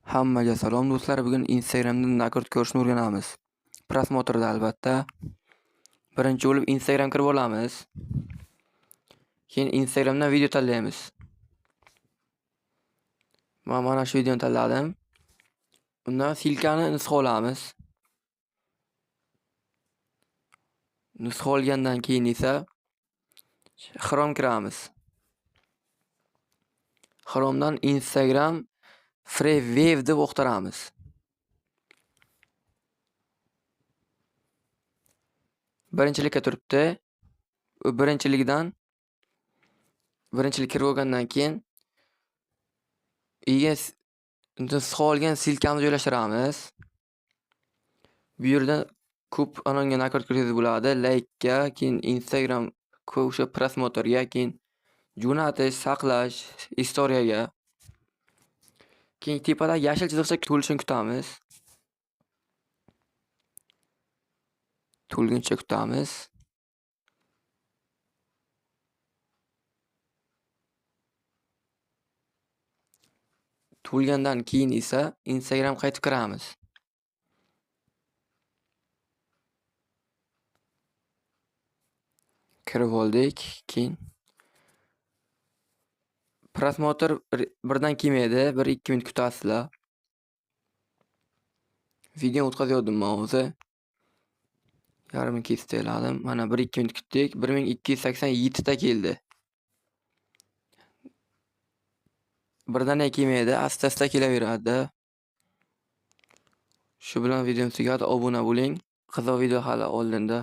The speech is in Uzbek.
Hammaga salom do'stlar. Bugun Instagramda nakord ko'rishni o'rganamiz. Prosmotrda albatta. Birinchi bo'lib Instagram kirib olamiz. Keyin Instagramdan video tanlaymiz. Mana shu videoni tanladim. Undan silkani nusxa olamiz. Nusxa olgandan keyin esa Chrome kiramiz. Chromedan Instagram Free Wave deb o'qtiramiz. Birinchilikka turibdi. Birinchilik kirib olgandan keyin nusxa olgan silkamizni joylashtiramiz. Bu yerda ko'p anonga nakord kirsangiz bo'ladi. Like-ga, keyin Instagram o'sha prosmotrga, keyin jo'natish, saqlash, istoriyaga. Keyin tepada yashil chiziqcha to'lishini kutamiz. To'lguncha kutamiz. To'lgandan keyin esa Instagram qaytib kiramiz. Kirib oldik. Keyin prosmotr birdan kelmaydi. 1-2 minut kutasizlar. Video o'tkazayotdim men o'zi. Yarmini kesib tayladim. Mana 1-2 minut kutdik. 1287 ta keldi. Birdan kelmaydi, asta-asta kelaveradi. Shu bilan videom tugadi. Obuna bo'ling. Qiziq video hali oldinda.